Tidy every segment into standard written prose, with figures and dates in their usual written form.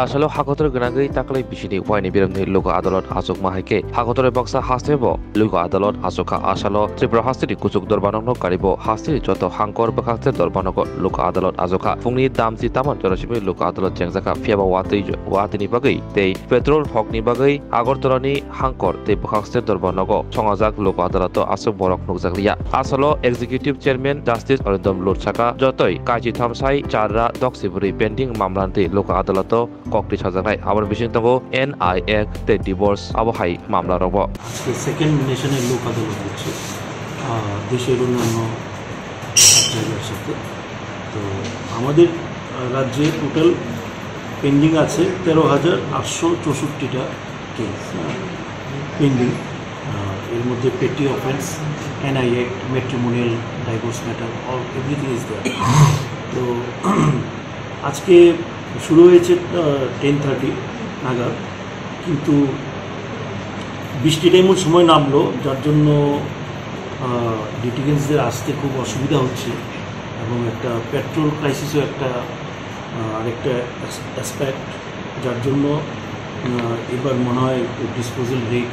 আসলে হাকতর গনাগৈ তাকলাই বিশিনি ওয়াইনি বিরোধী লোক আদালত আসক মাহাইকে হাকতরে বক্সা হাসতেব লোক আদালত আসকা আসালো ত্রিপুরা হাস্তিনি কুচুক দরবানক কারিব হাস্তিনি যত হাঙ্কর বখাস্তে দরবানক লোক আদালত আজকা ফুংনি দামসি তামান জনসিবি লোক আদালত চেংজাকা ফিয়াবা ওয়াতিনি বাগৈ তেই পেট্রোল হকনি বাগৈ আগরতলানি হাঙ্কর তে বখাস্তে দরবানক সমাজাক লোক আদালত আসক বরক নুকজাকলিয়া আসলো এক্সিকিউটিভ চেয়ারম্যান জাস্টিস অরিন্দম লোরছাকা যতই কাজী থামসাই চাররা দক্সিবুরি পেন্ডিং মামলান্তি লোক আদালত ককটি সাজানাই আবার বিশেষ তঙ্গ NIA তে ডিভোর্স আবহাই মামলা রব আজকে সেকেন্ড ন্যাশনাল লোক আদালত হচ্ছে দেশের অন্যান্য জায়গার সাথে। তো আমাদের রাজ্যে টোটাল পেন্ডিং আছে 13,864টা কেস পেন্ডিং। এর মধ্যে petty offence, NIA, matrimonial, divorce matter, all everything is there. তো আজকে শুরু হয়েছে 10:30 নাগাদ, কিন্তু বৃষ্টিটা এমন সময় নামলো যার জন্য লিটিগেন্টসদের আসতে খুব অসুবিধা হচ্ছে, এবং একটা পেট্রোল ক্রাইসিসও আরেকটা অ্যাসপেক্ট, যার জন্য এবার মনে হয় ডিসপোজাল রেট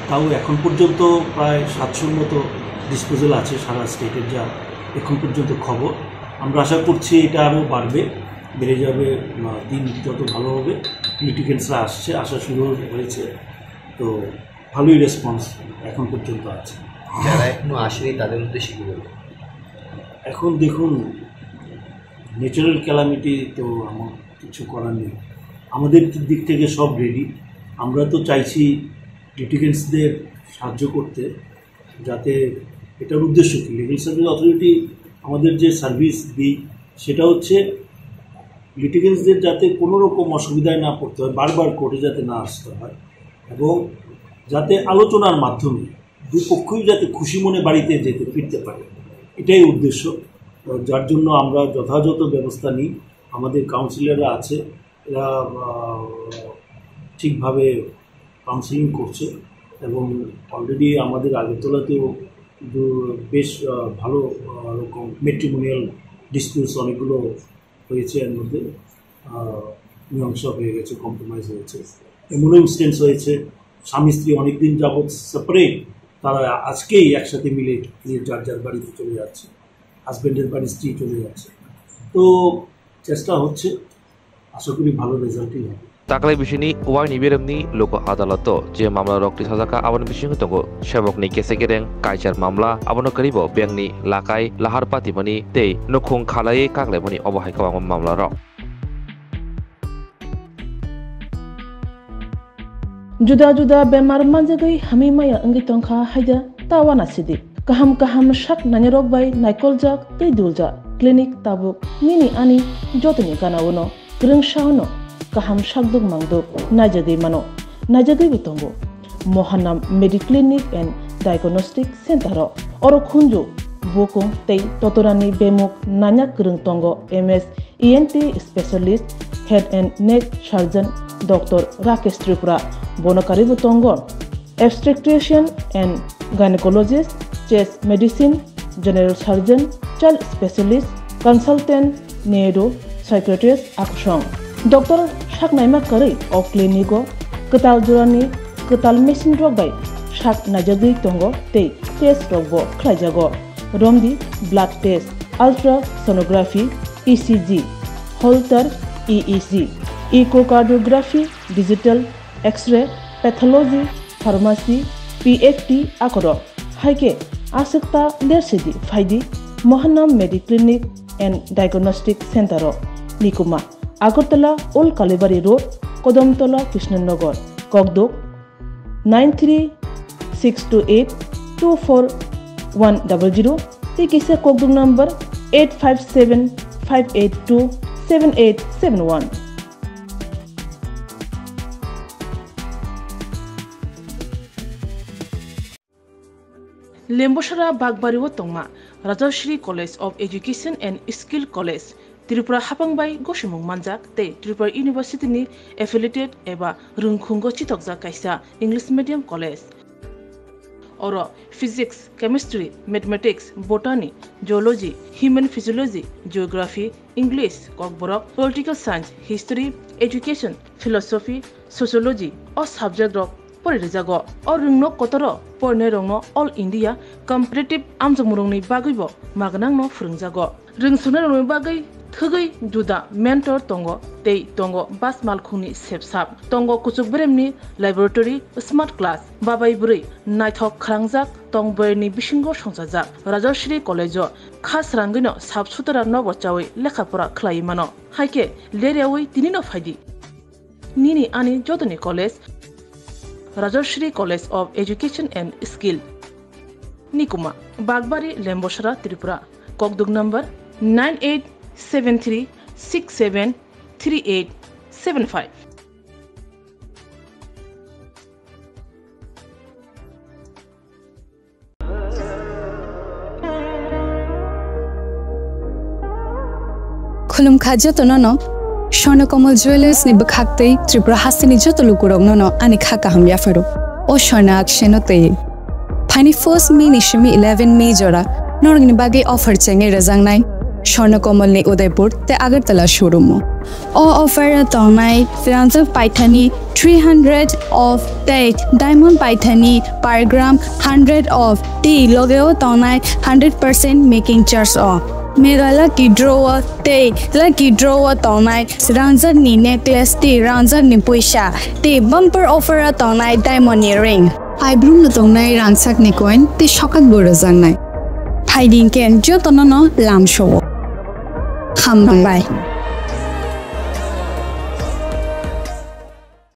তাও এখন পর্যন্ত প্রায় 700-র মতো ডিসপোজাল আছে সারা স্টেটের, যা এখন পর্যন্ত খবর। আমরা আশা করছি এটা আরও বেড়ে যাবে, দিন যত ভালো হবে। লিটিগেন্টসরা আসা শুরু হয়েছে, তো ভালোই রেসপন্স এখন পর্যন্ত আছে। যারা এখনো আসেনি তাদের উদ্দেশ্যে কী বলবো? এখন দেখুন, ন্যাচারাল ক্যালামিটি তো আমার কিছু করার নেই, আমাদের দিক থেকে সব রেডি। আমরা তো চাইছি লিটিগেন্টসদের সাহায্য করতে, যাতে এটার উদ্দেশ্য কী, লিগ্যাল সার্ভিস অথরিটি আমাদের যে সার্ভিস দিই সেটা হচ্ছে লিটিগেন্টসদের যাতে কোনো রকম অসুবিধায় না পড়তে হয়, বারবার কোর্টে যাতে না আসতে হয়, এবং যাতে আলোচনার মাধ্যমে দুপক্ষই যাতে খুশি মনে বাড়িতে ফিরতে পারে, এটাই উদ্দেশ্য। যার জন্য আমরা যথাযথ ব্যবস্থা নিই। আমাদের কাউন্সিলররা আছে, এরা ঠিকভাবে কাউন্সিলিং করছে, এবং অলরেডি আমাদের আগরতলাতেও বেশ ভালো রকম ম্যাট্রিমোনিয়াল ডিসপিউটস অনেকগুলো হয়েছে, এর মধ্যে মীমাংসা হয়ে গেছে, কম্প্রোমাইজ হয়েছে। এমনও ইনস্টেন্স হয়েছে স্বামী স্ত্রী অনেকদিন যাবৎ সেপারেট, তারা আজকেই একসাথে মিলে যার বাড়িতে চলে যাচ্ছে, হাজব্যান্ডের বাড়ি স্ত্রী চলে যাচ্ছে। তো চেষ্টা হচ্ছে, আশা করি ভালো রেজাল্টই হবে। তাকলাই বিশিনি ওয়াইনি বিরোধী লোক আদালত যে মামলা রক্তি সাজাকা আবন বিশিং তঙ্গ সেবকনি কেসে গেরেং কাইচার মামলা আবন করিব বেংনি লাকাই লাহার পাতিমনি তেই নখুং খালাই কাকলাইমনি অবহাই খাওয়া মামলা রক जुदा बेमार मानजागै हामी माया अंगि तंखा हायदा तावाना सिदि kaham shak nanyarok bai naikol jak tei dulja clinic tabuk nini ani jotoni kanawono grengshauno kaham shakduk mangduk najagei bitongo Mohanam Mediclinic and Diagnostic Center oro khunju bokong tei totorani bemuk nanyak greng tongo MS ENT specialist head and neck surgeon Dr. Rakesh Tripura bonokari butongo obstetrician and gynecologist chest medicine general surgeon child specialist consultant neuro psychiatrist aksong Dr. Shaknaima Kari of clinico ketal jurani ketal machine rok bai shak najagui tongo tei test rokbo khlaijago romdi blood test ultrasonography ECG Holter EEG echocardiography digital x-ray pathology pharmacy PFT akoro haike asikta lersidi faidi Mohanam Mediclinic and Diagnostic Center Nikuma Agartala Old Kalibari Road Kodamtola Krishnanagar Kogdok 9362824100 Tikisa Kogdok number 8575827871 Lembosara Bagbariwo Tongma Rajashri College of Education and Skill College Tripura Hapangbai Goshimung Manjak te Tripura University ni affiliated eba Rungkhungo Chitokja Kaisa English Medium College Oro Physics, Chemistry, Mathematics, Botany, Geology, Human Physiology, Geography, English, Kokborok, Political Science, History, education philosophy sociology o subject rok pori rejago o rungno kotoro porne rongno all india competitive amjamurungni bagibo magnang no phurungjago rungsuna rongni bagai thugai juda mentor tongo tei tongo bas malkhuni sepsap tongo kuchuk bremni laboratory smart class babai burui naithok khrangjak tongberni bisingo songjajak rajashri college khas rangino sabsutara nobo chawi lekhapora khlai mano haike leriawi tinino phaidi nini ani jotoni college Rajashri College of Education and Skill Nikuma Bagbari Lembosara Tripura Kokduk number 9873673875 Khulum khajo tonono Swarnakomal Jewelers ni bakhaktei Tripura Hastini joto lukurok nono ani khaka hamya faro o Swarna aksheno tei Phani 1st May ni shimi 11 May jora norgni bagi offer chenge rajangnai Swarnakomal ni Udaipur te Agartala showroom o offer tongnai Firanza Paithani 300 of date diamond Paithani per gram 100 of tea logeo tongnai 100% making charge off Mega lucky drawer te lucky drawer tongnai ranjar ni necklace te ranjar ni poisa te bumper offer tongnai diamond earring eyebrow no tongnai rangsak ni coin te shokat boro jangnai hiding ken jo tonono lam show ham bai